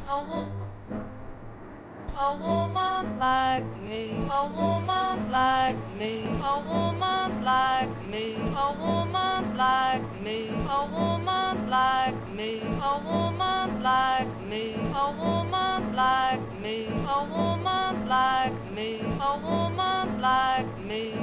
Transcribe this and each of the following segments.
A woman like me, a woman like me, a woman like me, a woman like me, a woman like me, a woman like me, a woman like me, a woman like me, a woman like me.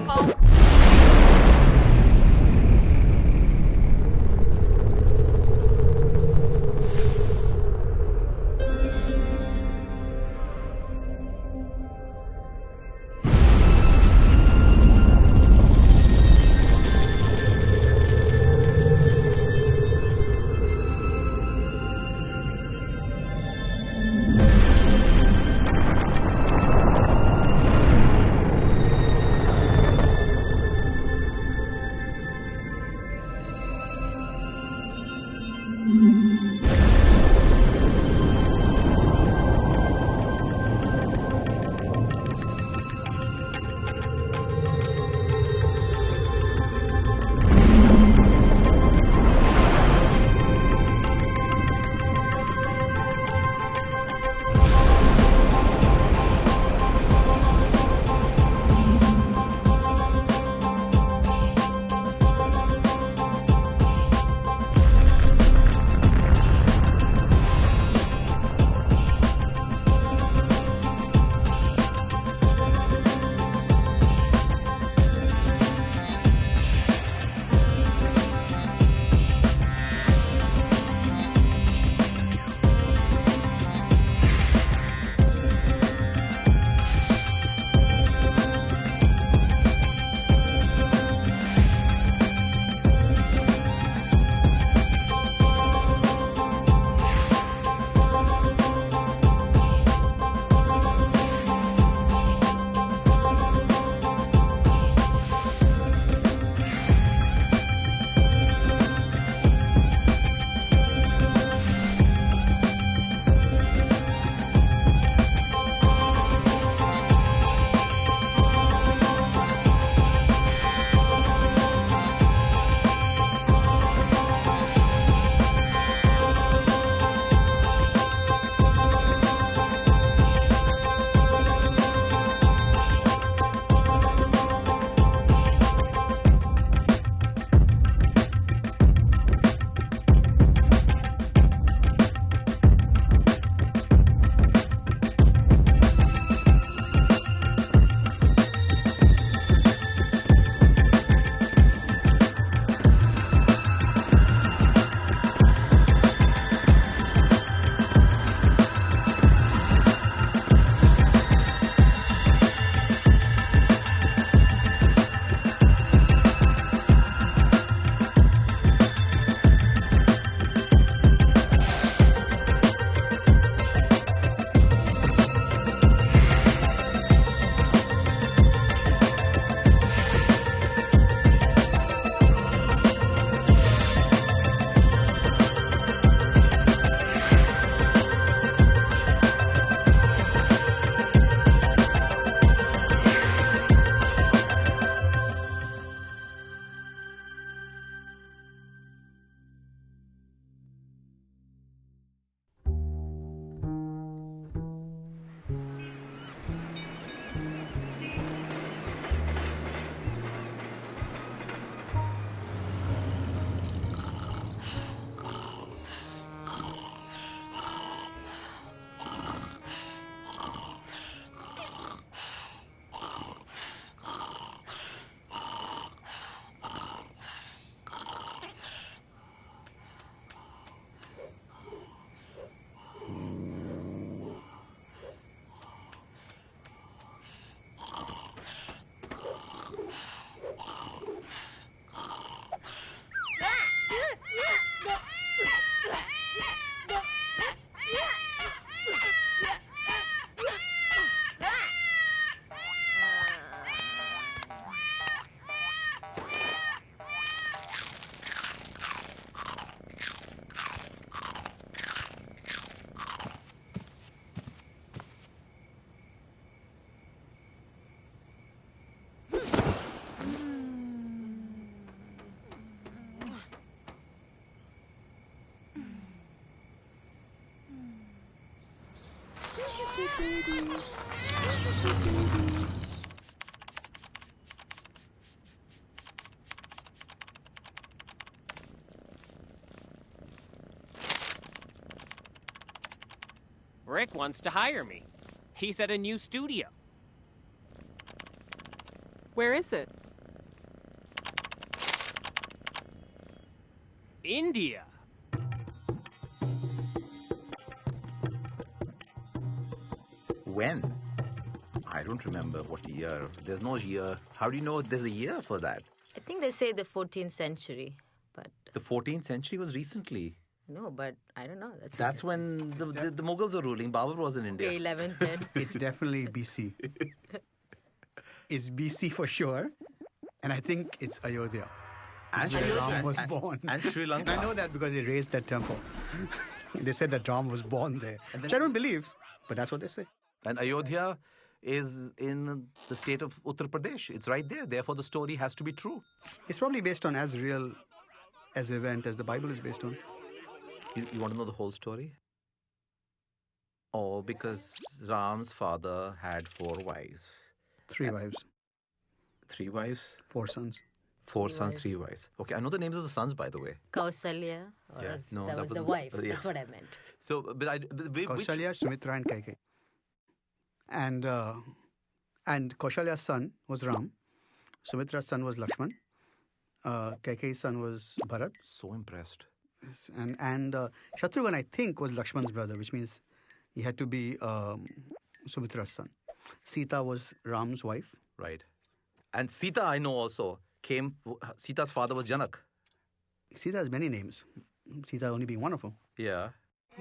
Rick wants to hire me. He's at a new studio. Where is it? India. When? I don't remember what year. There's no year. How do you know there's a year for that? I think they say the 14th century, but... The 14th century was recently. No, but I don't know. That's when the Mughals were ruling. Babur was in India. Okay, 11th, 10th. It's definitely BC. It's BC for sure. And I think it's Ayodhya. And where Ram was born. And Sri Lanka. And I know that because they raised that temple. They said that Ram was born there, which I don't believe, but that's what they say. And Ayodhya is in the state of Uttar Pradesh. It's right there. Therefore, the story has to be true. It's probably based on as real as event as the Bible is based on. You want to know the whole story? Oh, because Ram's father had 4 wives. 3 wives. 3 wives? 4 sons. 4 sons, 3 wives. Okay, I know the names of the sons, by the way. Kausalya. Yeah, no, that was the wife. That's what I meant. So, Kausalya, Sumitra, and Kaikeyi. And Kausalya's son was Ram. Sumitra's son was Lakshman. Kaikeyi's son was Bharat. So impressed. And Shatrughan, I think, was Lakshman's brother, which means he had to be Sumitra's son. Sita was Ram's wife. Right. And Sita, I know also, Sita's father was Janak. Sita has many names. Sita only being one of them. Yeah.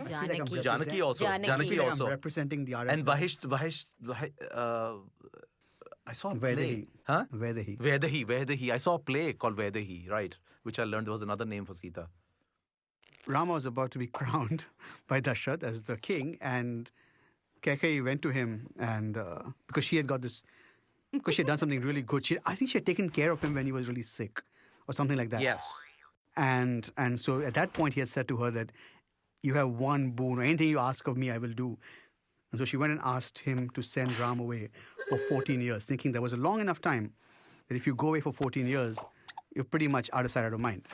Janaki also. Janaki also. I'm representing the RSS. And Vahish, I saw a play. Vedahi. Huh? Vedahi. I saw a play called Vedahi, right, which I learned there was another name for Sita. Rama was about to be crowned by Dashrath as the king, and Kaikeyi went to him, and because she had got this, because she had done something really good. I think she had taken care of him when he was really sick, or something like that. Yes. And so at that point he had said to her that you have one boon, or anything you ask of me, I will do. And so she went and asked him to send Ram away for 14 years, thinking there was a long enough time that if you go away for 14 years, you're pretty much out of sight, out of mind.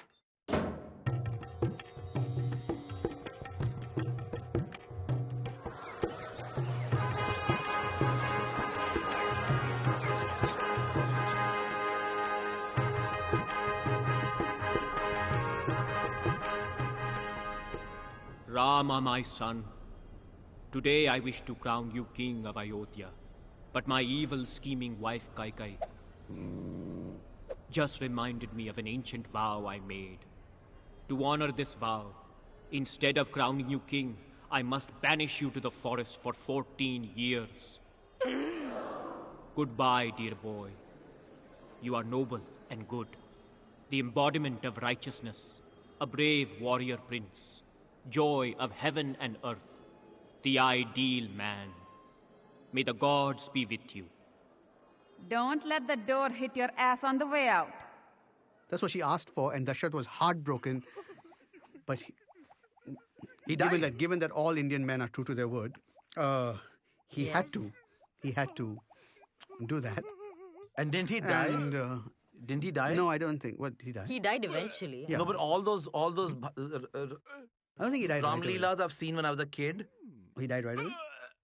Rama, my son, today I wish to crown you king of Ayodhya, but my evil scheming wife Kaikeyi just reminded me of an ancient vow I made. To honor this vow, instead of crowning you king, I must banish you to the forest for 14 years. Goodbye, dear boy. You are noble and good, the embodiment of righteousness, a brave warrior prince, joy of heaven and earth, the ideal man. May the gods be with you. Don't let the door hit your ass on the way out. That's what she asked for, and Dashrath was heartbroken. But He died. Given that all Indian men are true to their word, he had to do that. And didn't he die? And, didn't he die? No, I don't think. What, he died? He died eventually. Yeah. No, but all those I don't think he died Ram right away. Leelas I've seen when I was a kid. He died right away?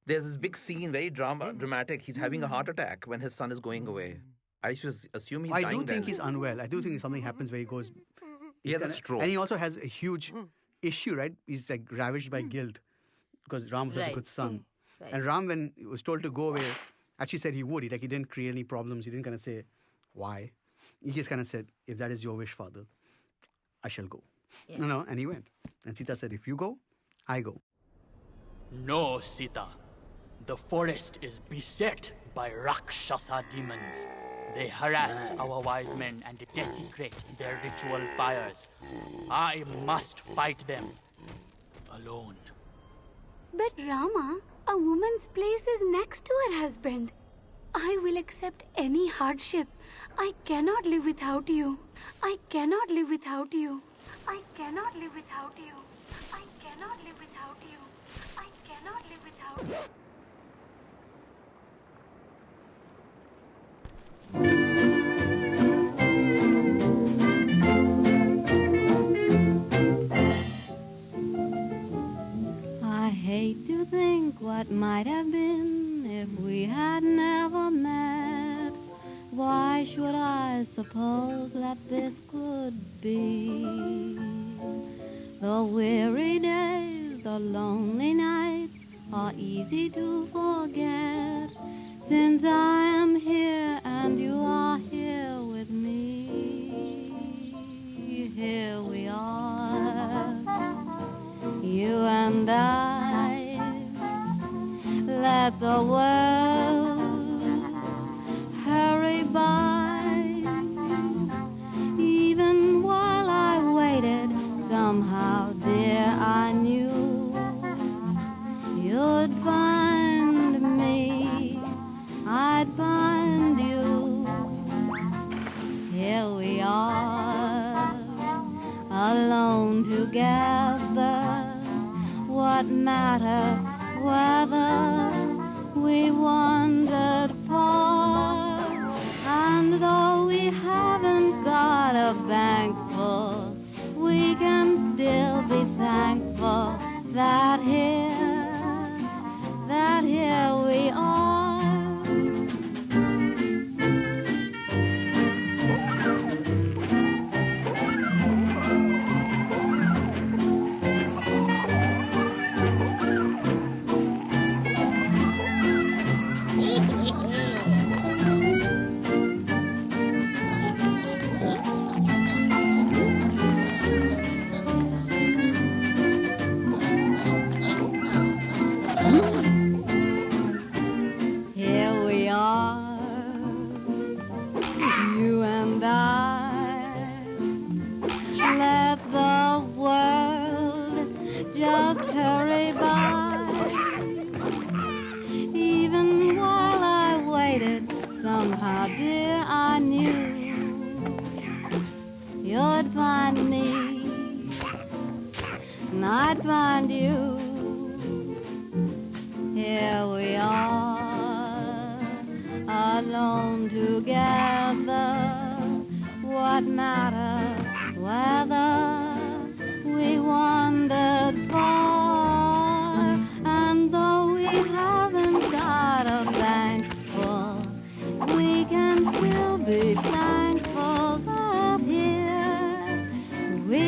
There's this big scene, very dramatic. He's having a heart attack when his son is going away. I should assume he's dying I do think then. he's unwell. I do think something happens where he goes... He has a stroke. And he also has a huge issue, right? He's like ravaged by guilt because Ram was a good son. Right. And Ram, when he was told to go away, actually said he would. He didn't create any problems. He didn't kind of say why. He just kind of said, if that is your wish, father, I shall go. Yeah. And he went. And Sita said, if you go, I go. No, Sita. The forest is beset by Rakshasa demons. They harass our wise men and desecrate their ritual fires. I must fight them alone. But Rama, a woman's place is next to her husband. I will accept any hardship. I cannot live without you. I cannot live without you. I cannot live without you. I cannot live without you. I cannot live without you. hate to think what might have been if we had never met. Why should I suppose that this could be? The weary days, the lonely nights are easy to forget, since I am here and you are here with me. Here we are, you and I. Let the world hurry by. Even while I waited, somehow, dear, I knew you'd find me, I'd find you. Here we are, alone together. What matter whether we wandered far? And though we haven't got a bank full, we can still be thankful that here we are. Somehow, dear, I knew you'd find me, and I'd find you. Here we are, alone together. What matter whether we wandered far? And though we haven't got a bank full, we can still be thankful that here we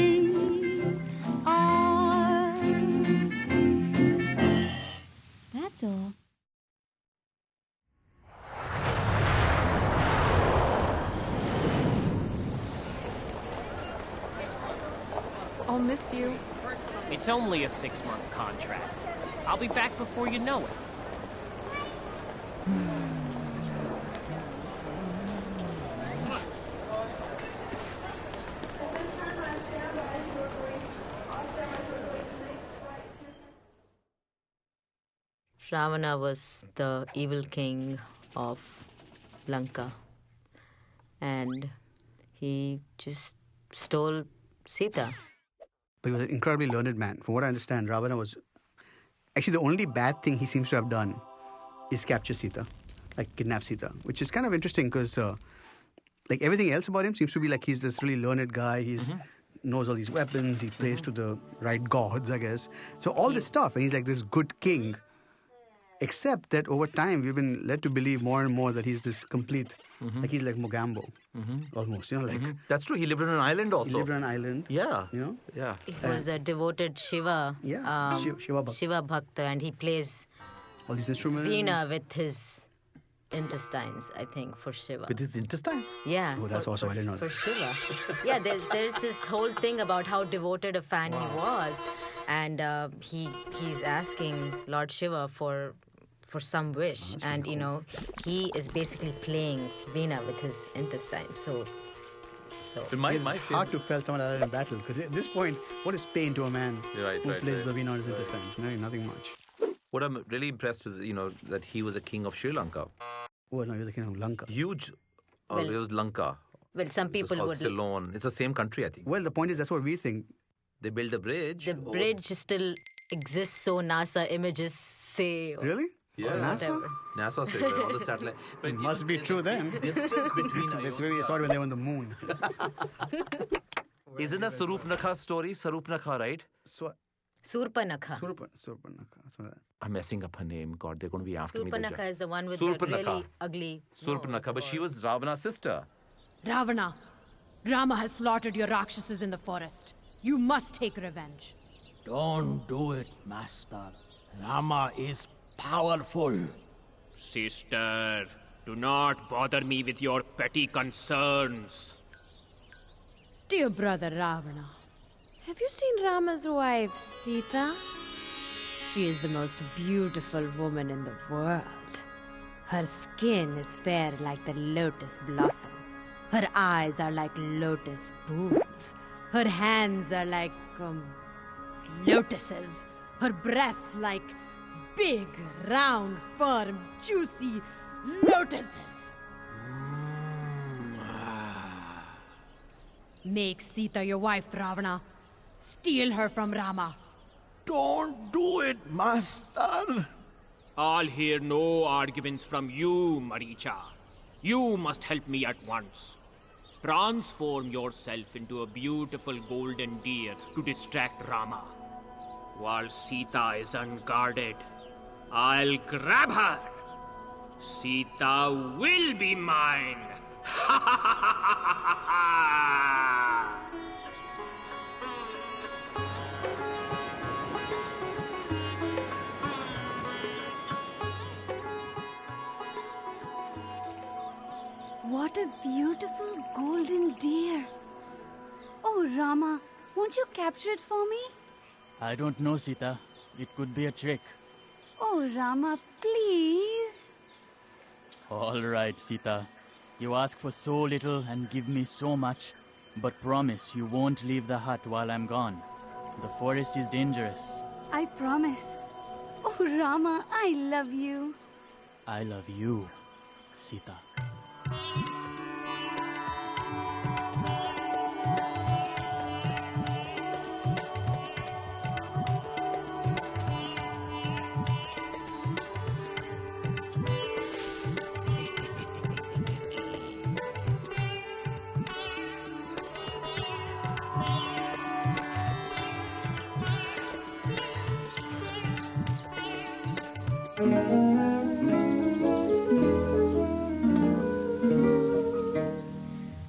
are. That's all. I'll miss you. It's only a 6-month contract. I'll be back before you know it. Ravana was the evil king of Lanka, and he just stole Sita. But he was an incredibly learned man. From what I understand, Ravana was... Actually, the only bad thing he seems to have done is capture Sita, like kidnap Sita, which is kind of interesting because like everything else about him seems to be like he's this really learned guy. He's knows all these weapons. He prays to the right gods, I guess. So all this stuff, and he's like this good king. Except that over time, we've been led to believe more and more that he's this complete, like he's like Mogambo, almost, you know, like... That's true. He lived on an island also. He lived on an island. Yeah. You know? Yeah. He was a devoted Shiva. Yeah, Shiva Bhakta. Shiva Bhakta, and he plays all these instruments. Veena with his intestines, I think, for Shiva. With his intestines? Yeah. Oh, that's awesome. I didn't know For that. Shiva. Yeah, there's this whole thing about how devoted a fan he was. And he's asking Lord Shiva for some wish. And, cool. you know, he is basically playing Veena with his intestines. So It's hard to feel someone like that in battle. Because at this point, what is pain to a man who plays the Veena on his intestines? No, nothing much. What I'm really impressed is, you know, that he was a king of Sri Lanka. Oh, no, he was a king of Lanka. Huge. Well, it was Lanka. Well, some people would... Ceylon. It's the same country, I think. Well, the point is, that's what we think. They built a bridge. The bridge still exists, so NASA images say... Really? Yeah. NASA? NASA said on the satellite. But It must be true then. Distance between... Maybe we saw it when they were on the moon. Isn't that Sarupnakha's story? Sarupnakha, right? Surpanakha. Surpanakha. I'm messing up her name. God, they're going to be after me. Surpanakha is the one with the really ugly Surpanakha, but she was Ravana's sister. Ravana, Rama has slaughtered your Rakshasas in the forest. You must take revenge. Don't do it, Master. Rama is powerful. Sister, do not bother me with your petty concerns. Dear brother Ravana, have you seen Rama's wife, Sita? She is the most beautiful woman in the world. Her skin is fair like the lotus blossom. Her eyes are like lotus pools. Her hands are like, lotuses. Her breasts like big, round, firm, juicy lotuses. Make Sita your wife, Ravana. Steal her from Rama. Don't do it, Master. I'll hear no arguments from you, Maricha. You must help me at once. Transform yourself into a beautiful golden deer to distract Rama. While Sita is unguarded, I'll grab her. Sita will be mine. What a beautiful golden deer. Oh, Rama, won't you capture it for me? I don't know, Sita. It could be a trick. Oh, Rama, please. All right, Sita. You ask for so little and give me so much, but promise you won't leave the hut while I'm gone. The forest is dangerous. I promise. Oh, Rama, I love you. I love you, Sita.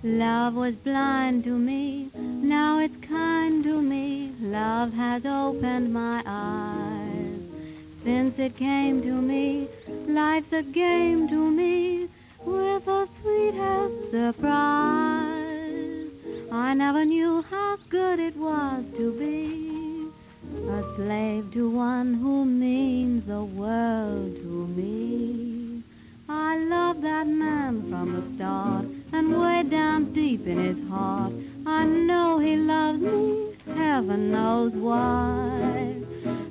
Love was blind to me, now it's kind to me. Love has opened my eyes. Since it came to me, life's a game to me, with the sweetest surprise. I never knew how good it was to be a slave to one who means the world to me. I love that man from the start, and way down deep in his heart, I know he loves me, heaven knows why.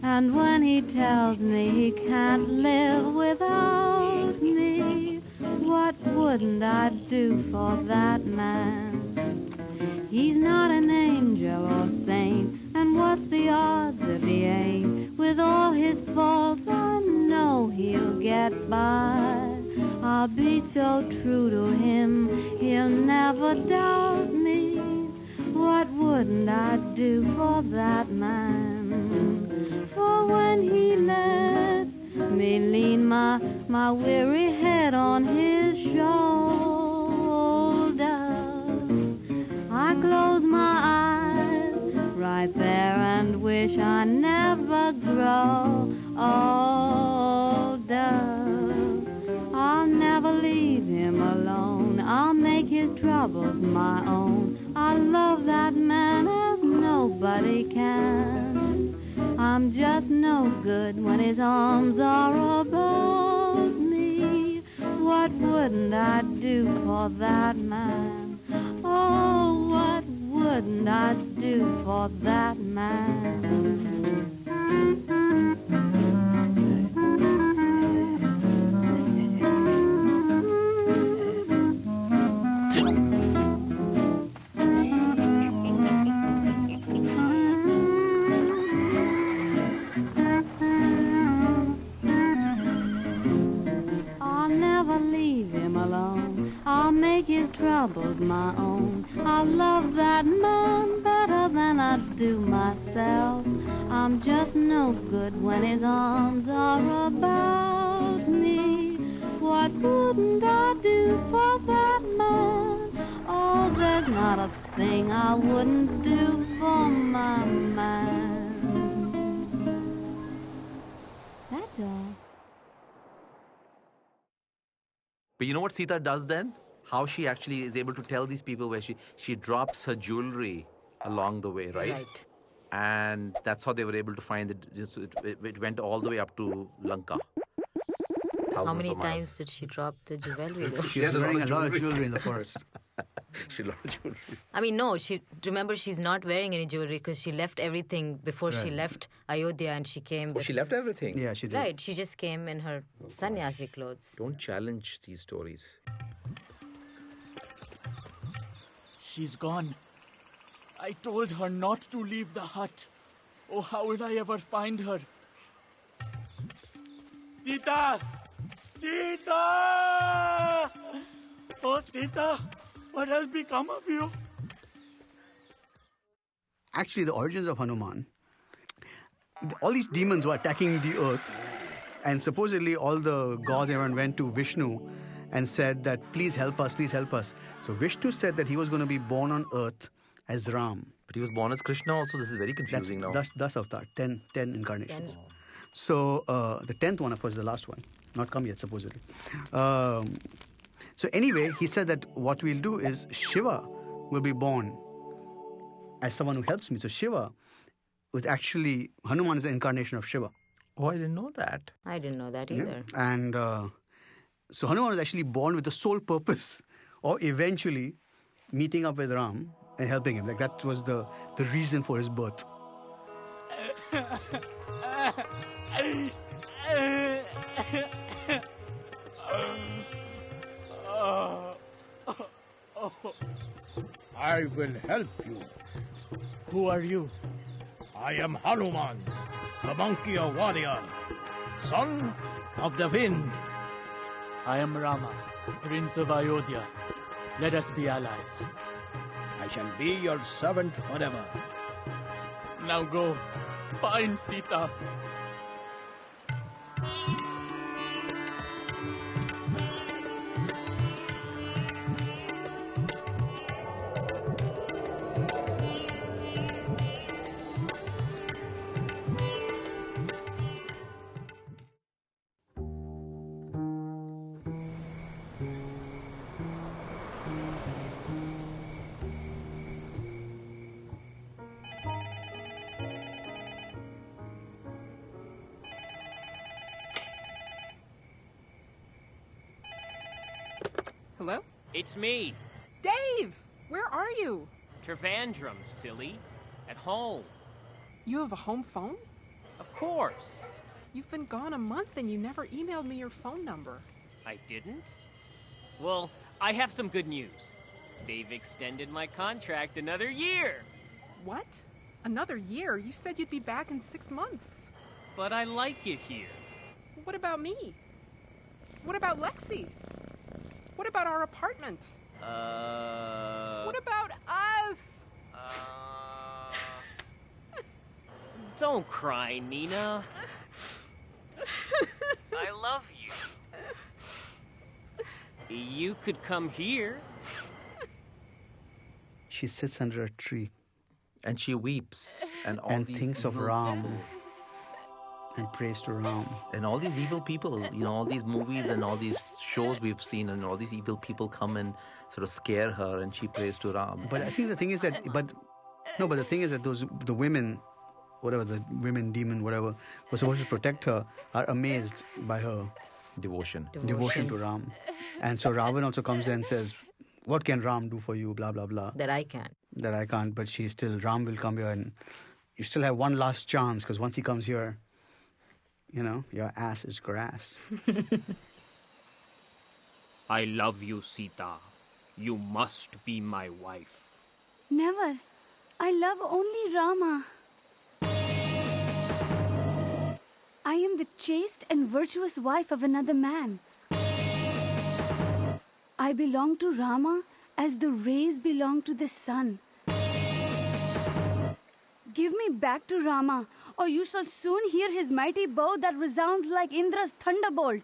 And when he tells me he can't live without me, what wouldn't I do for that man? He's not an angel or saint, and what's the odds if he ain't? With all his faults, I know he'll get by. I'll be so true to him, he'll never doubt me. What wouldn't I do for that man? For when he let me lean my weary head on his shoulder, I close my eyes right there and wish I never grow older. I'll never leave him alone, I'll make his troubles my own. I love that man as nobody can. I'm just no good when his arms are about me. What wouldn't I do for that man? Oh, what wouldn't I do for that man? I'll make his troubles my own. I'll love that man better than I I do myself? I'm just no good when his arms are about me. What wouldn't I do for that man? Oh, there's not a thing I wouldn't do for my man. That's all. But you know what Sita does then? How she actually is able to tell these people where she drops her jewelry along the way, right? Right. And that's how they were able to find it. It went all the way up to Lanka. How many times did she drop the jewelry? She was wearing a lot of jewelry in the forest. She had a lot of jewelry. I mean, no, remember she's not wearing any jewelry because she left everything before she left Ayodhya and she came. Oh, she left everything? Yeah, she did. Right, she just came in her sannyasi clothes. Don't challenge these stories. She's gone. I told her not to leave the hut. Oh, how will I ever find her? Sita! Sita! Oh, Sita, what has become of you? Actually, the origins of Hanuman, all these demons were attacking the earth, and supposedly all the gods, everyone went to Vishnu and said that, please help us, please help us. So Vishnu said that he was going to be born on earth as Ram. But he was born as Krishna also. This is very confusing now. That's avatar, 10 incarnations. So the 10th one, of course, is the last one. Not come yet, supposedly. So anyway, he said that what we'll do is Shiva will be born as someone who helps me. So Shiva was actually, Hanuman is an incarnation of Shiva. Oh, I didn't know that. I didn't know that either. Yeah. And so Hanuman was actually born with the sole purpose of eventually meeting up with Ram and helping him. Like that was the reason for his birth. I will help you. Who are you? I am Hanuman, the monkey warrior, son of the wind. I am Rama, Prince of Ayodhya. Let us be allies. I shall be your servant forever. Now go, find Sita. Hello? It's me, Dave! Where are you? Trivandrum, silly. At home. You have a home phone? Of course. You've been gone a month and you never emailed me your phone number. I didn't? Well, I have some good news. They've extended my contract another year. What? Another year? You said you'd be back in 6 months. But I like it here. What about me? What about Lexi? What about our apartment? What about us? Don't cry, Nina. I love you. You could come here. She sits under a tree. And she weeps. And thinks of Ram. And prays to Ram. And all these evil people, all these movies and all these shows we've seen, and all these evil people come and sort of scare her, and she prays to Ram. But I think the thing is that, the thing is that the women, whatever, the women, demon, whatever, were supposed to protect her, are amazed by her devotion to Ram. And so Ravan also comes there and says, what can Ram do for you, blah, blah, blah. That I can't. But Ram will come here and you still have one last chance, because once he comes here, your ass is grass. I love you, Sita. You must be my wife. Never. I love only Rama. I am the chaste and virtuous wife of another man. I belong to Rama as the rays belong to the sun. Give me back to Rama, or you shall soon hear his mighty bow that resounds like Indra's thunderbolt.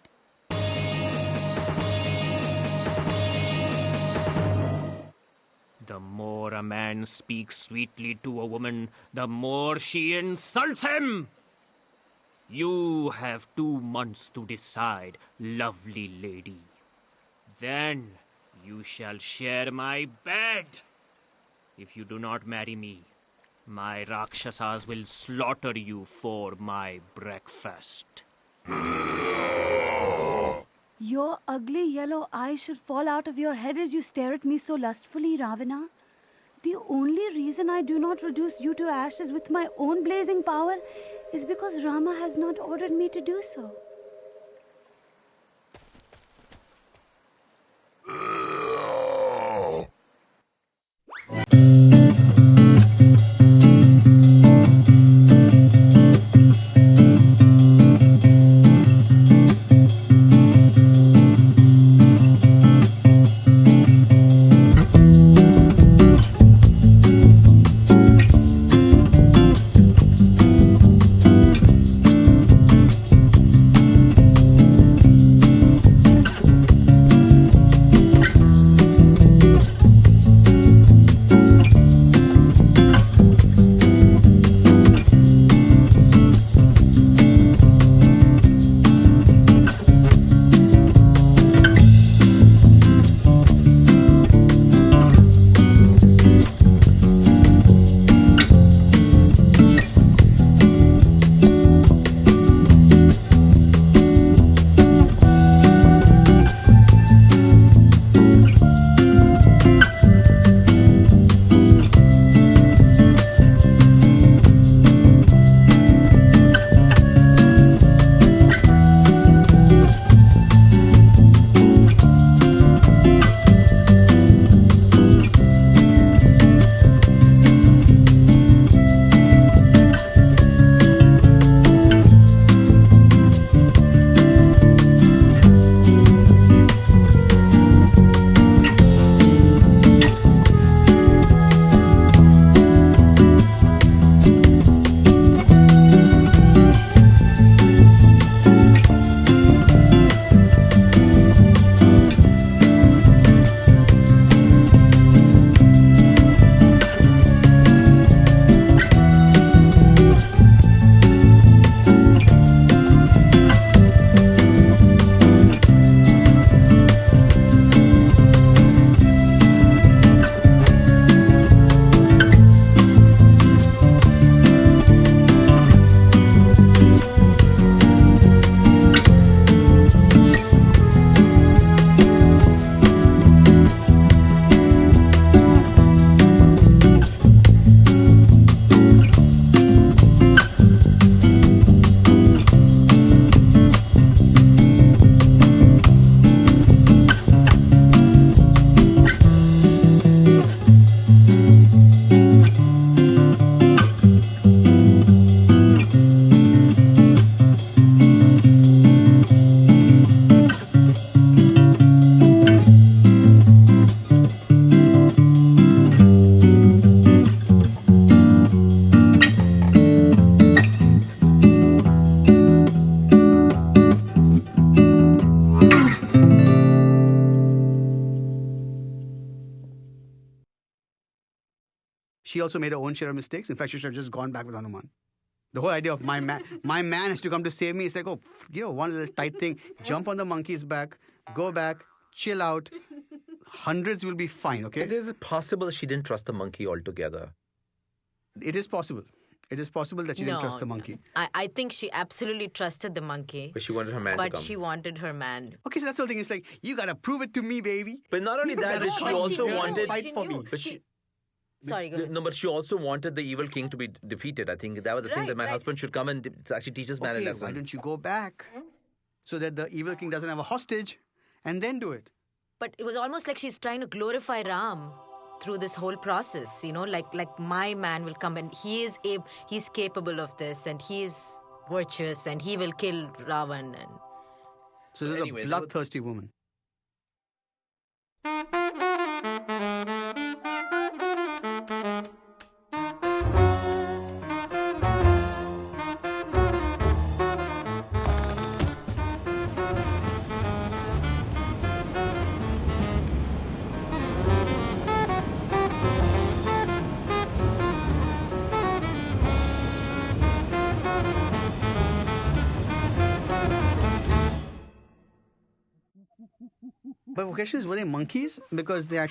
The more a man speaks sweetly to a woman, the more she insults him. You have 2 months to decide, lovely lady. Then you shall share my bed. If you do not marry me, my Rakshasas will slaughter you for my breakfast. Your ugly yellow eyes should fall out of your head as you stare at me so lustfully, Ravana. The only reason I do not reduce you to ashes with my own blazing power is because Rama has not ordered me to do so. She also made her own share of mistakes. In fact, she should have just gone back with Hanuman. The whole idea of my man has to come to save me. It's like, one little tight thing. Jump on the monkey's back, go back, chill out. Hundreds will be fine, okay? Is it possible she didn't trust the monkey altogether? It is possible. It is possible that she didn't trust the monkey. I think she absolutely trusted the monkey. But she wanted her man to come. But she wanted her man. Okay, so that's the whole thing. It's like, you got to prove it to me, baby. But not only that, but she also wanted... Fight for me. Sorry, go ahead. No, but she also wanted the evil king to be defeated. I think that was the thing, that my husband should come and actually teach us man a lesson. Why don't you go back so that the evil king doesn't have a hostage and then do it? But it was almost like she's trying to glorify Ram through this whole process, like my man will come and he's capable of this and he's virtuous and he will kill Ravan. And so this is a bloodthirsty woman. But the question is, were they monkeys? Because they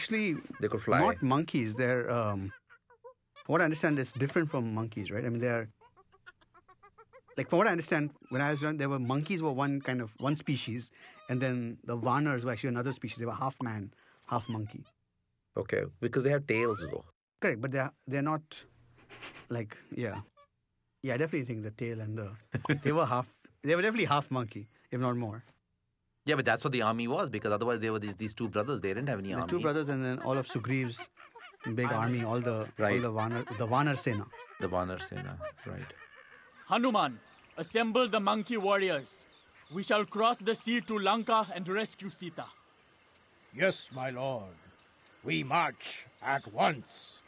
could fly. Not monkeys. They're, from what I understand, it's different from monkeys, right? I mean, they're, like, from what I understand, when I was young, monkeys were one species, and then the Vanars were actually another species. They were half man, half monkey. Okay, because they have tails, though. Correct, but they're not, like, yeah. Yeah, I definitely think the tail and they were definitely half monkey, if not more. Yeah, but that's what the army was, because otherwise they were these two brothers. They didn't have any army. The two brothers, and then all of Sugriev's big army, all the Vanar Sena. The Vanar Sena, right. Hanuman, assemble the monkey warriors. We shall cross the sea to Lanka and rescue Sita. Yes, my lord. We march at once.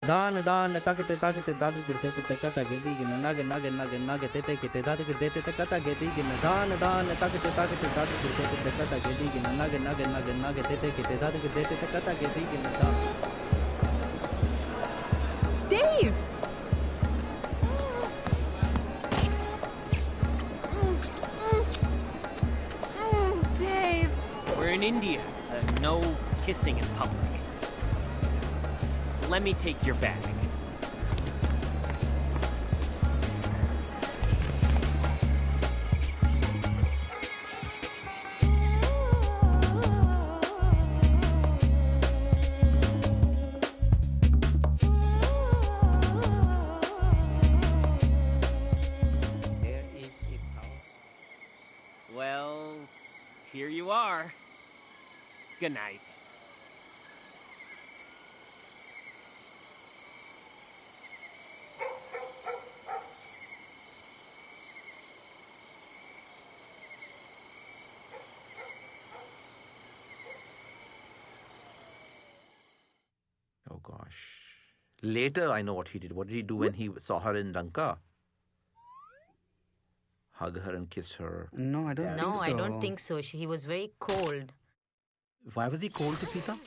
Dan takete dadu girte kata gedi gina nage tete kete dadu girte kata gedi gina dan takete dadu girte kata gedi gina nage tete kete dadu girte kata gedi gina dan. Dave! Dave! We're in India. No kissing in public. Let me take your bag. here you are. Good night. Oh gosh. Later, I know what he did. What did he do when he saw her in Lanka? Hug her and kiss her. No, I don't think so. No, I don't think so. He was very cold. Why was he cold to Sita?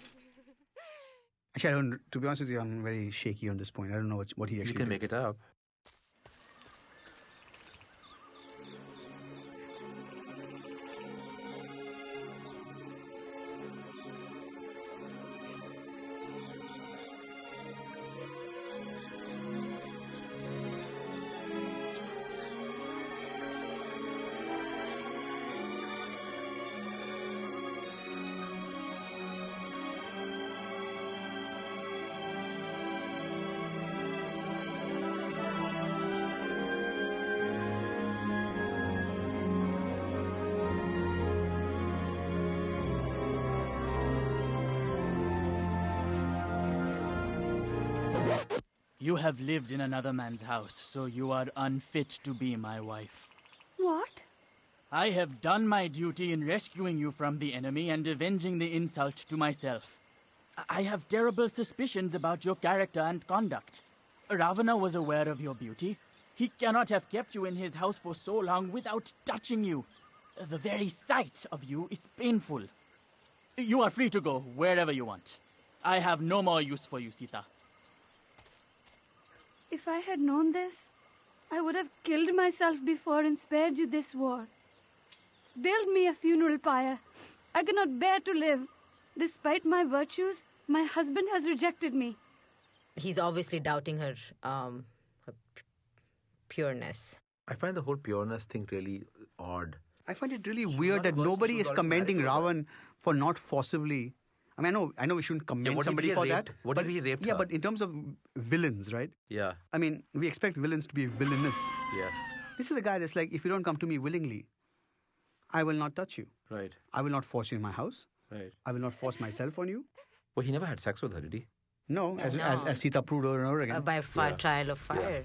Actually, I don't. To be honest with you, I'm very shaky on this point. I don't know what he actually You can did. make it up. You have lived in another man's house, so you are unfit to be my wife. What? I have done my duty in rescuing you from the enemy and avenging the insult to myself. I have terrible suspicions about your character and conduct. Ravana was aware of your beauty. He cannot have kept you in his house for so long without touching you. The very sight of you is painful. You are free to go wherever you want. I have no more use for you, Sita. If I had known this, I would have killed myself before and spared you this war. Build me a funeral pyre. I cannot bear to live. Despite my virtues, my husband has rejected me. He's obviously doubting her, pureness. I find the whole pureness thing really odd. I find it really weird that nobody is commending Ravan for not forcibly. I mean, I know we shouldn't commend somebody for that. What if he raped her? Yeah, but in terms of villains, right? Yeah. I mean, we expect villains to be villainous. Yes. This is a guy that's like, if you don't come to me willingly, I will not touch you. Right. I will not force you in my house. Right. I will not force myself on you. Well, he never had sex with her, did he? No, as Sita proved over and over again. By trial of fire. Yeah.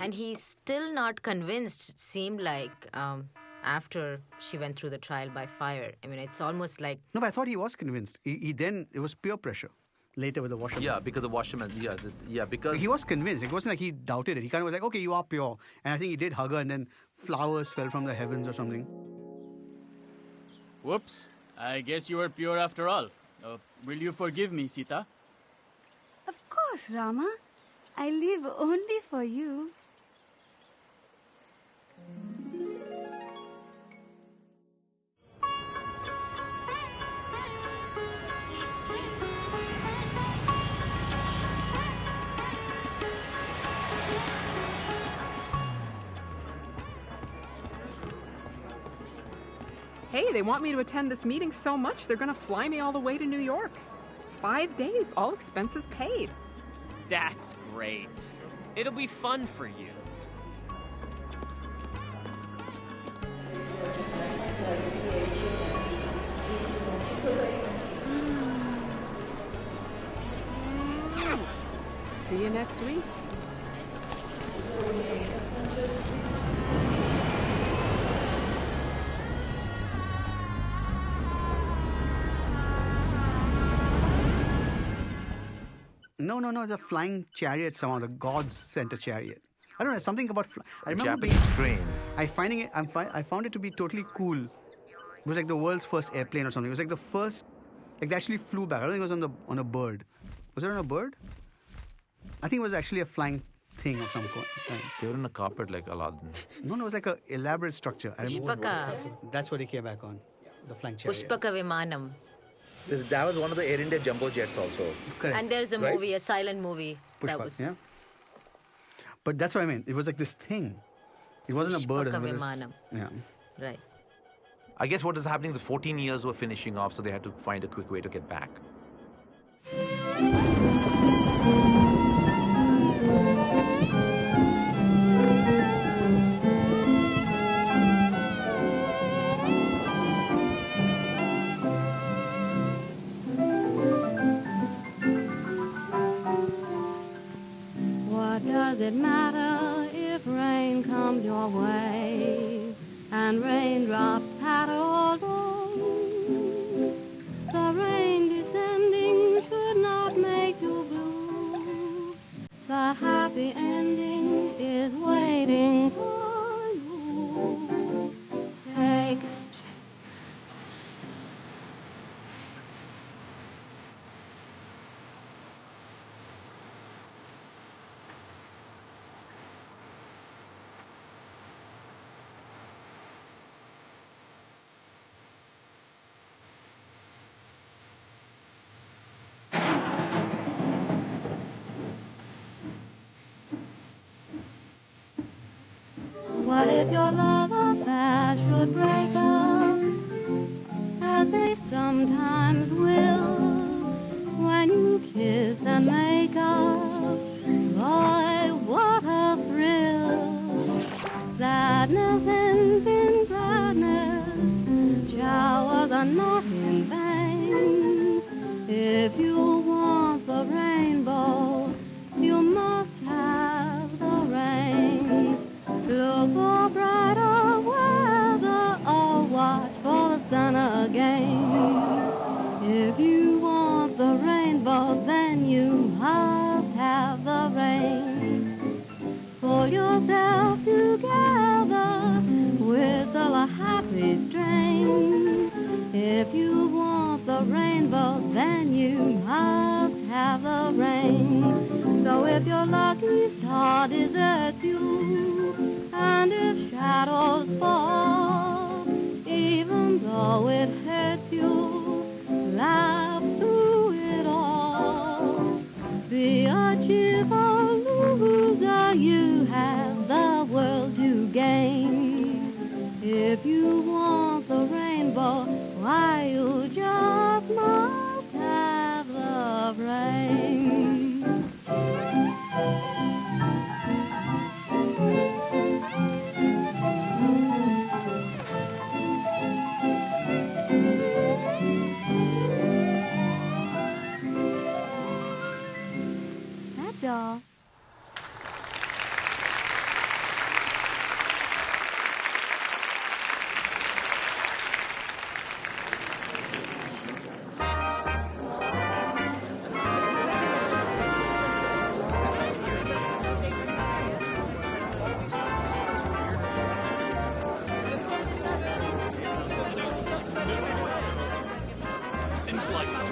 And he's still not convinced, it seemed like, after she went through the trial by fire. I mean, it's almost like... No, but I thought he was convinced. He then, it was peer pressure later with the washerman. Yeah, because the washerman, because... He was convinced. It wasn't like he doubted it. He kind of was like, okay, you are pure. And I think he did hug her and then flowers fell from the heavens or something. Whoops. I guess you were pure after all. Will you forgive me, Sita? Of course, Rama. I live only for you. Hey, they want me to attend this meeting so much, they're going to fly me all the way to New York. 5 days, all expenses paid. That's great. It'll be fun for you. See you next week. No, it's a flying chariot somehow. The gods sent a chariot. I don't know, something about... I remember Japanese train. I found it to be totally cool. It was like the world's first airplane or something. It was like the first... Like they actually flew back. I don't think it was on a bird. Was it on a bird? I think it was actually a flying thing of some kind. They were in a carpet like Aladdin. No, it was like an elaborate structure. Pushpaka. That's what he came back on. The flying chariot. Pushpaka Vimanam. That was one of the Air India jumbo jets also. Correct. And there's a movie, a silent movie. That Pushpas, was... yeah. But that's what I mean. It was like this thing. It wasn't a bird. Pushpaka It was Vimanam. yeah. Right. I guess what is happening, the 14 years were finishing off, so they had to find a quick way to get back. What does it matter if rain comes your way and raindrops patter all day? The rain descending should not make you blue. The happy ending is waiting for you. Take What if your love affair should break up, as they sometimes will, when you kiss and make up? Boy, what a thrill! Sadness ends in gladness, showers are not in vain. If you want the rainbow, you must have the rain. Look for brighter weather or watch for the sun again. If you want the rainbow, then you must have the rain. Pull yourself together, whistle a happy strain. If you want the rainbow, then you must have the rain. So if your lucky star deserts you, and if shadows fall, even though it hurts you, laugh through it all. Be a cheerful loser, you have the world to gain. If you want the rainbow, why you just must have the rain. That's all. looks like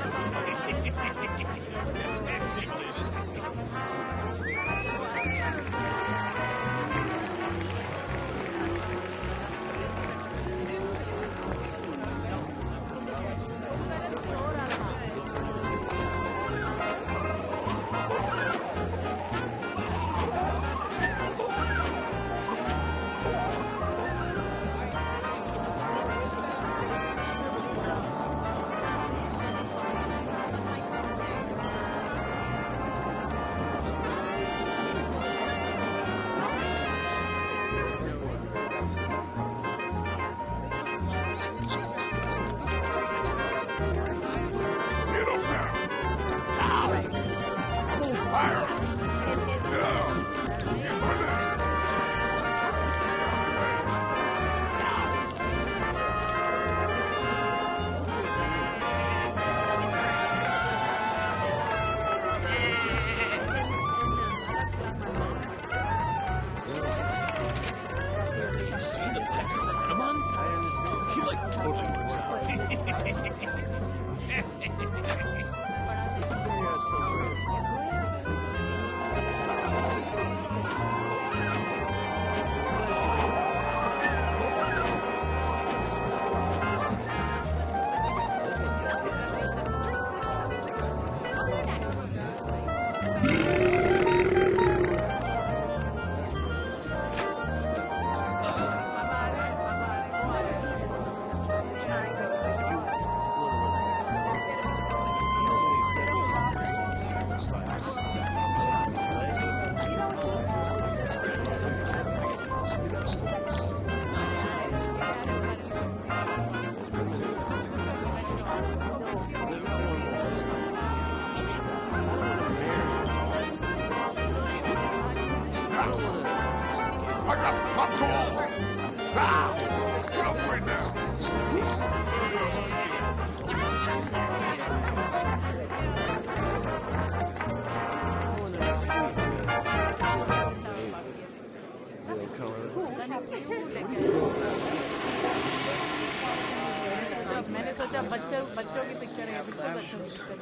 मैंने सोचा बच्चों की picture है बच्चों की picture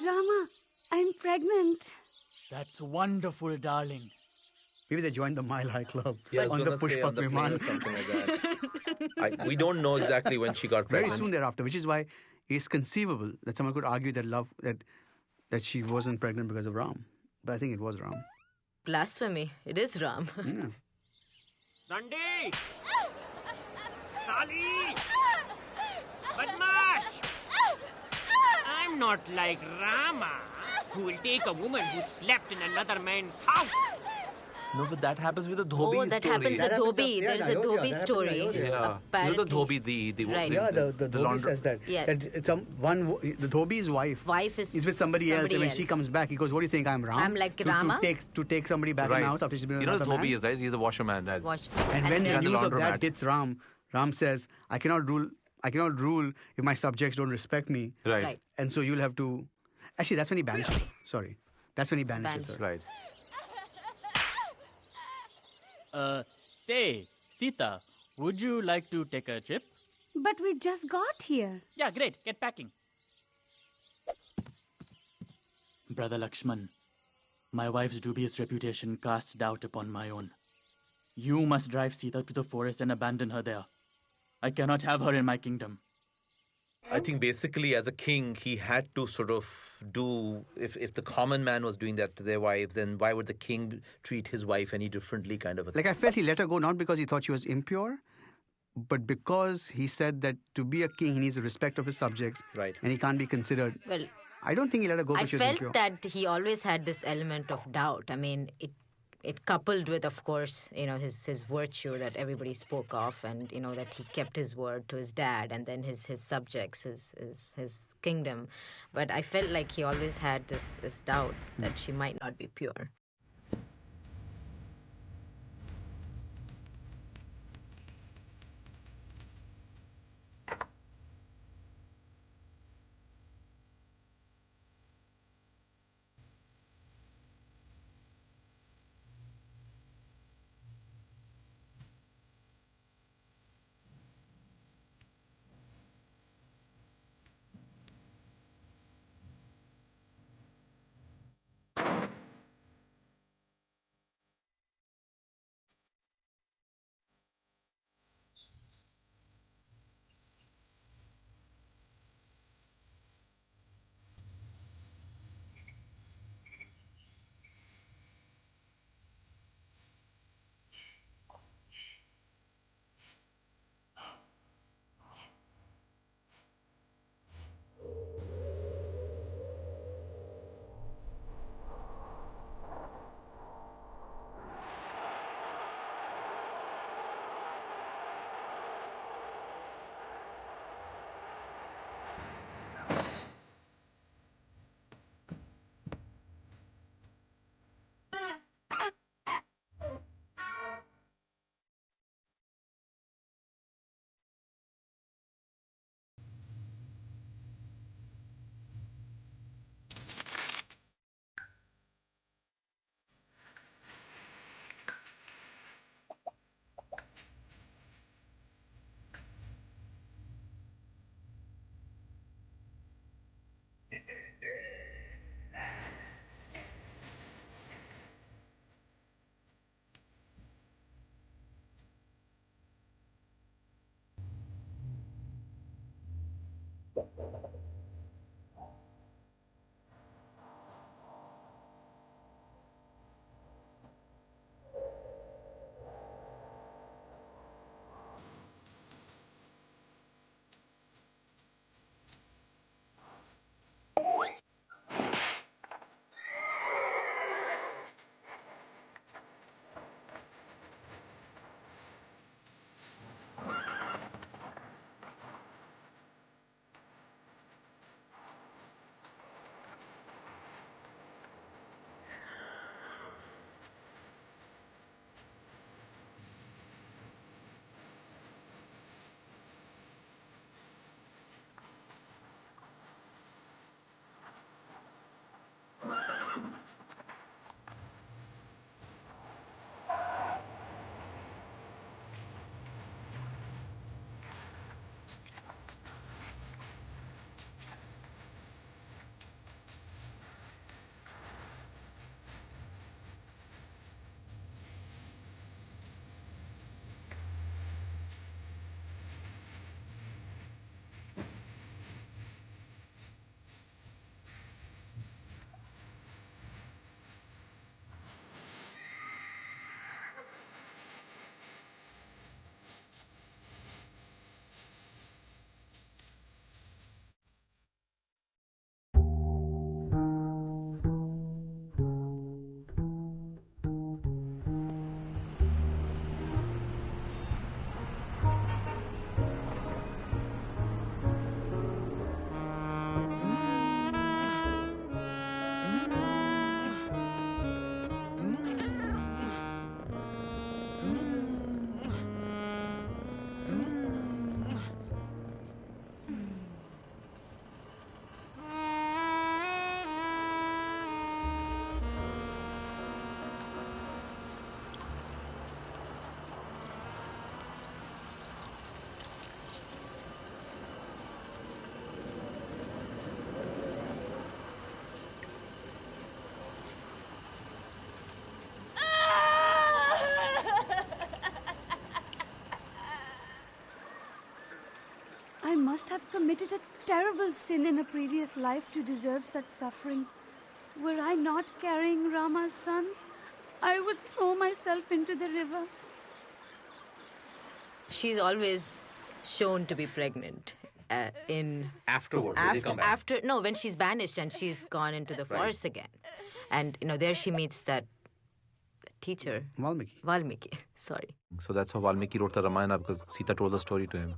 Rama, I'm pregnant. That's wonderful, darling. Maybe they joined the Mile High Club Yeah, I was on the gonna say on Pushpak the plane or Viman. something like that. We don't know exactly when she got Very pregnant. soon thereafter, which is why it's conceivable that someone could argue that she wasn't pregnant because of Ram. But I think it was Ram. Blasphemy. It is Ram. Yeah. Randi! Sali! Badmash! I'm not like Rama, who will take a woman who slept in another man's house. No, but that happens with the Dhobi Oh, that story. happens with Dhobi. There is a Dhobi story. Yeah. You know Apparently. the Dhobi, the Right. Yeah, the Dhobi says that. Yeah. That the Dhobi's wife is with somebody else, and when else. she comes back, he goes, "What do you think? I'm Ram? I'm like Rama?" To take somebody back in Right. the house after she's been with You know the another Dhobi man. is, right? He's a washerman. Right? And when the then- news of that laundromat. hits Ram, Ram says, I cannot rule if my subjects don't respect me. Right. And so you'll have to... Actually, that's when he banishes her. Sorry. That's when he banishes her. Right. Say, Sita, would you like to take a trip? But we just got here. Yeah, great. Get packing. Brother Lakshman, my wife's dubious reputation casts doubt upon my own. You must drive Sita to the forest and abandon her there. I cannot have her in my kingdom. I think basically as a king, he had to sort of do, if the common man was doing that to their wives, then why would the king treat his wife any differently kind of a thing? Like, I felt he let her go not because he thought she was impure, but because he said that to be a king, he needs the respect of his subjects. Right. And he can't be considered... Well, I don't think he let her go I because she was felt impure. that he always had this element of doubt. I mean, it coupled with, of course, his virtue that everybody spoke of, and that he kept his word to his dad, and then his subjects, his kingdom. But I felt like he always had this doubt that she might not be pure. must have committed a terrible sin in a previous life to deserve such suffering. Were I not carrying Rama's sons, I would throw myself into the river. She's always shown to be pregnant. Afterward, when they come back. When she's banished and she's gone into the forest again. And, there she meets that teacher. Valmiki, sorry. So that's how Valmiki wrote the Ramayana, because Sita told the story to him.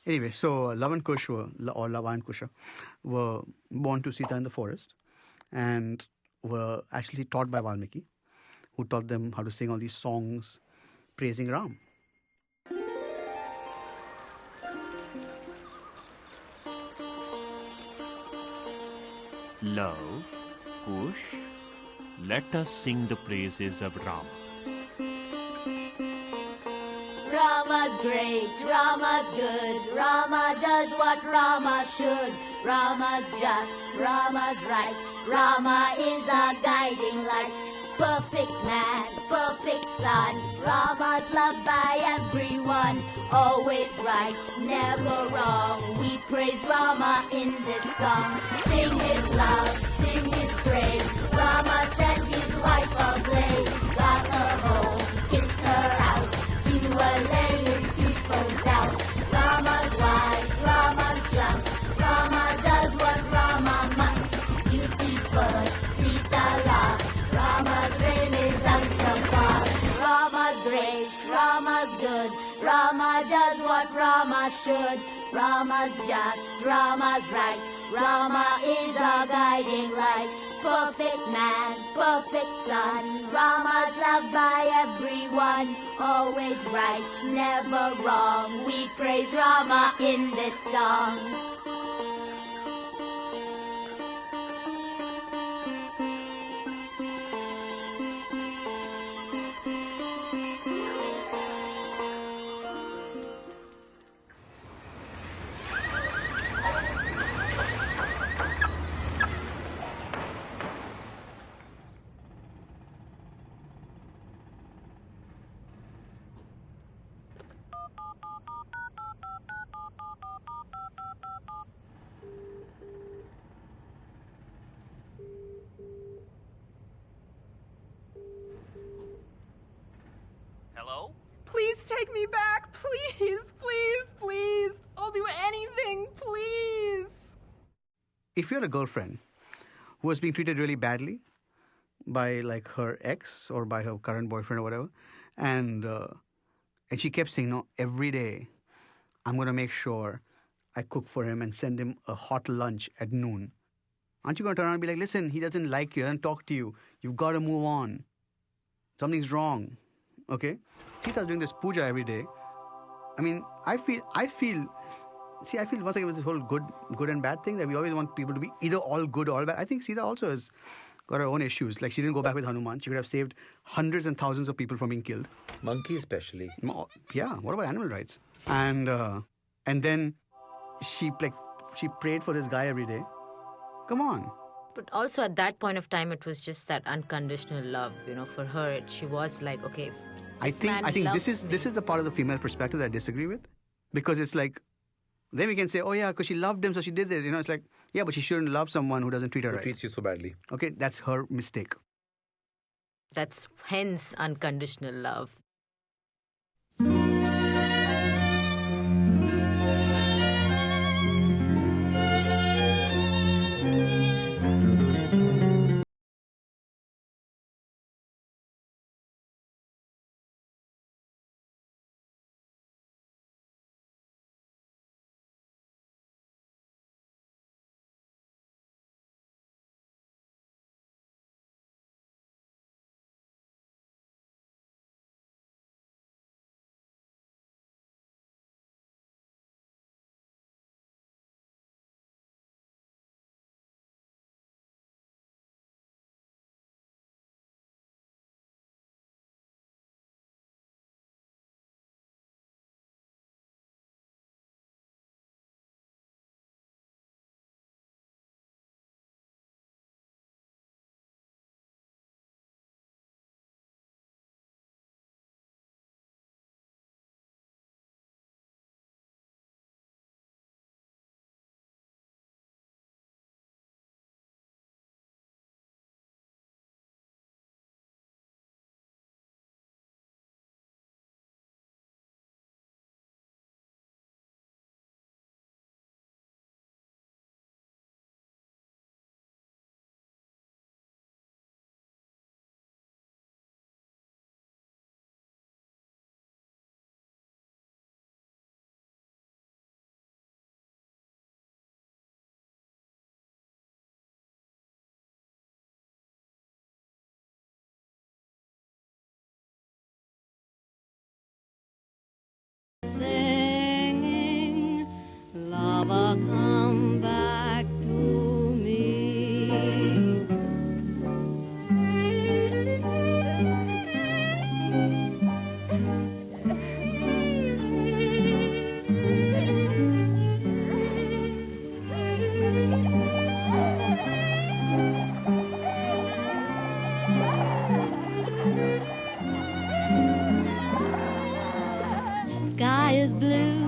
Anyway, so Lava and Kush were born to Sita in the forest and were actually taught by Valmiki, who taught them how to sing all these songs praising Ram. Love, Kush, let us sing the praises of Rama. Rama's great, Rama's good, Rama does what Rama should. Rama's just, Rama's right, Rama is our guiding light. Perfect man, perfect son, Rama's loved by everyone. Always right, never wrong, we praise Rama in this song. Sing his love, sing his praise, Rama set his wife ablaze. Got her home, kicked her out, to allay his people's doubt. Rama's wise, Rama's just, Rama does what Rama must. Duty first, Sita last, Rama's reign is unsurpassed. Rama's great, Rama's good, Rama does what Rama should. Rama's just, Rama's right, Rama is our guiding light. Perfect man, perfect son, Rama's loved by everyone. Always right, never wrong, we praise Rama in this song. me back. Please, please, please. I'll do anything, please. If you're a girlfriend who was being treated really badly by like her ex or by her current boyfriend or whatever, and she kept saying, no, every day I'm going to make sure I cook for him and send him a hot lunch at noon. Aren't you going to turn around and be like, listen, he doesn't like you, he doesn't talk to you. You've got to move on. Something's wrong. Okay? Sita's doing this puja every day. I mean, I feel once again with this whole good and bad thing that we always want people to be either all good or all bad. I think Sita also has got her own issues. Like, she didn't go back with Hanuman. She could have saved hundreds and thousands of people from being killed. Monkeys especially. Yeah, what about animal rights? And then she prayed for this guy every day. Come on. But also at that point of time, it was just that unconditional love. You know, for her, she was like, okay. I think this is the part of the female perspective that I disagree with, because it's like, then we can say, oh yeah, because she loved him, so she did it. You know, it's like, yeah, but she shouldn't love someone who doesn't treat her right. Who treats you so badly. Okay, that's her mistake. That's hence unconditional love. Singing, lover, come back to me. Sky is blue,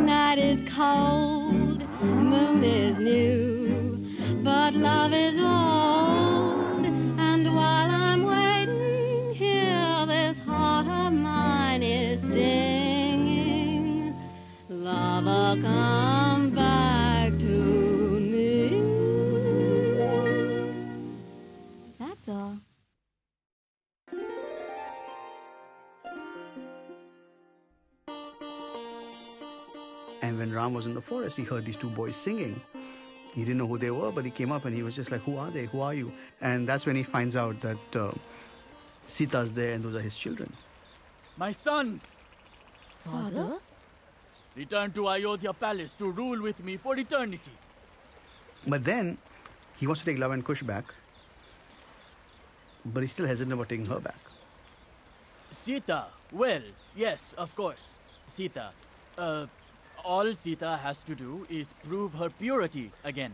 night is cold, moon is new, but love is old. And while I'm waiting here, this heart of mine is singing, lover, come back to me. That's all. And when Ram was in the forest, he heard these two boys singing. He didn't know who they were, but he came up and he was just like, who are they? Who are you? And that's when he finds out that Sita's there and those are his children. My sons! Father? Return to Ayodhya Palace to rule with me for eternity. But then he wants to take Love and Kush back, but he's still hesitant about taking her back. Sita, well, yes, of course. Sita, all Sita has to do is prove her purity again.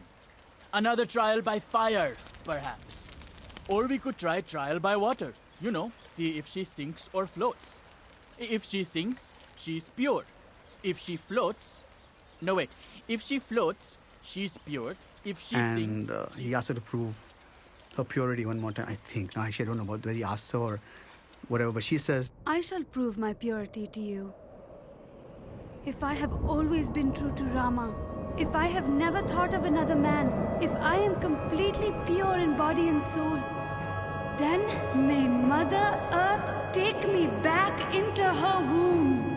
Another trial by fire, perhaps. Or we could try trial by water. You know, see if she sinks or floats. If she sinks, she's pure. If she floats... No, wait. If she floats, she's pure. If she sinks... And he asked her to prove her purity one more time, I think. Now, actually, I don't know about whether he asked her or whatever. But she says, I shall prove my purity to you. If I have always been true to Rama, if I have never thought of another man, if I am completely pure in body and soul, then may Mother Earth take me back into her womb.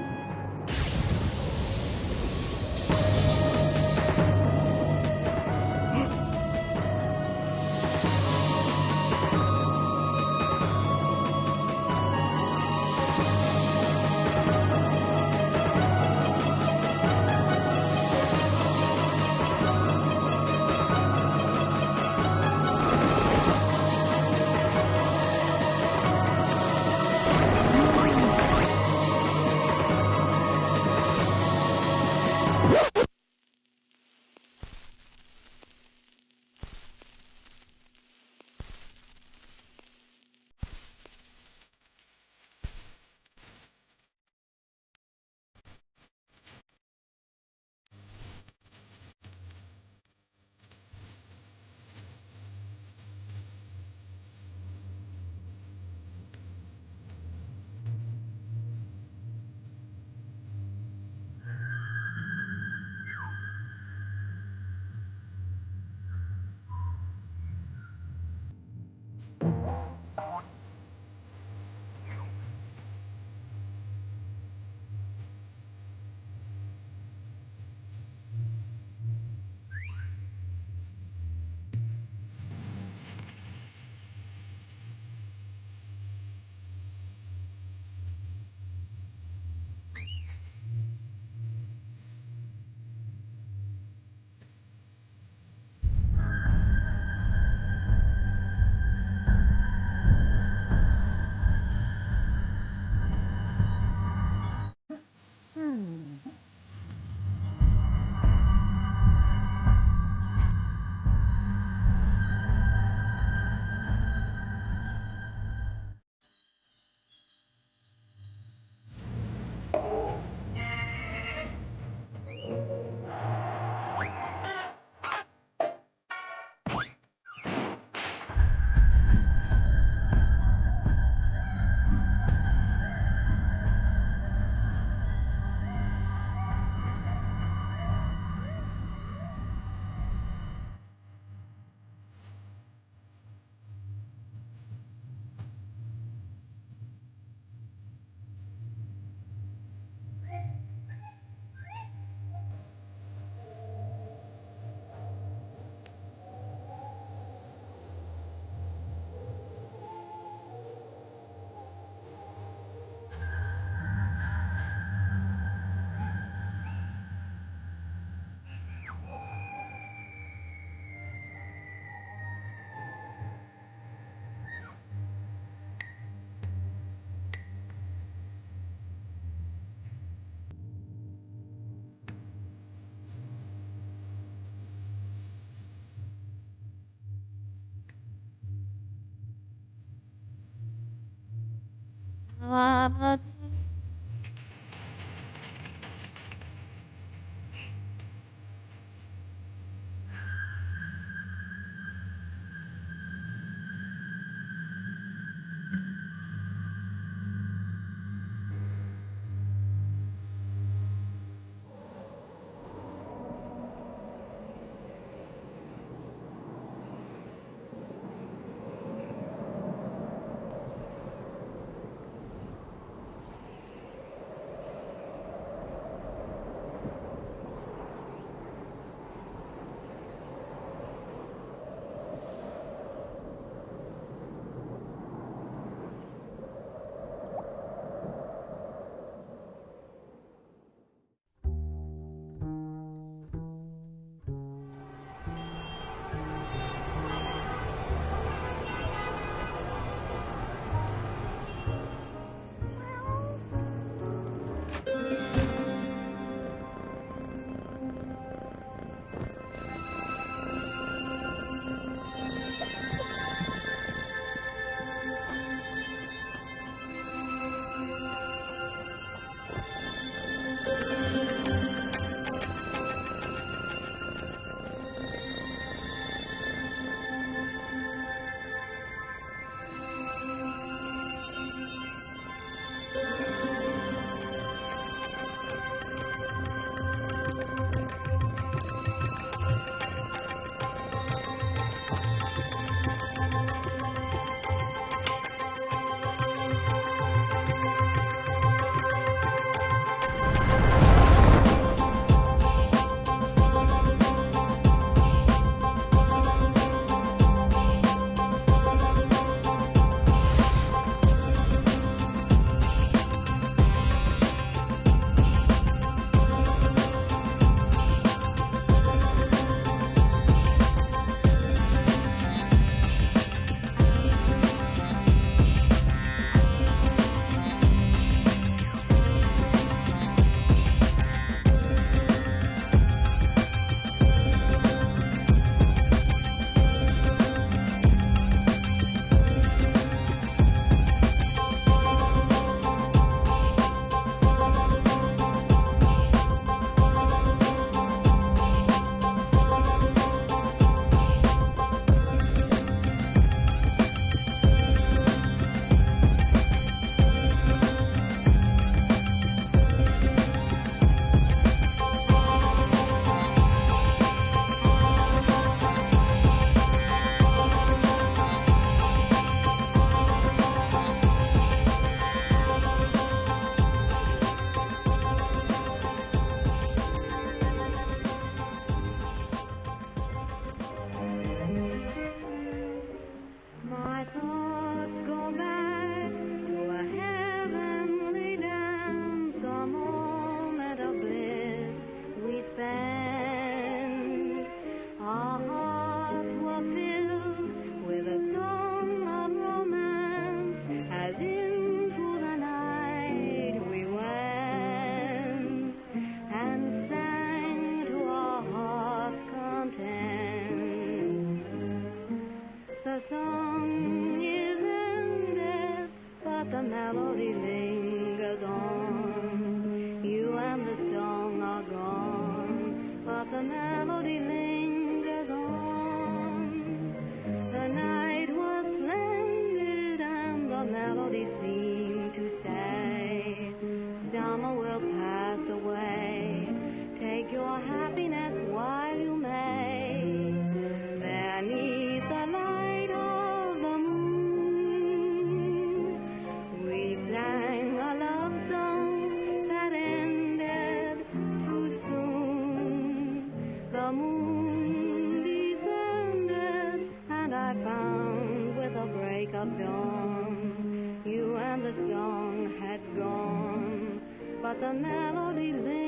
girde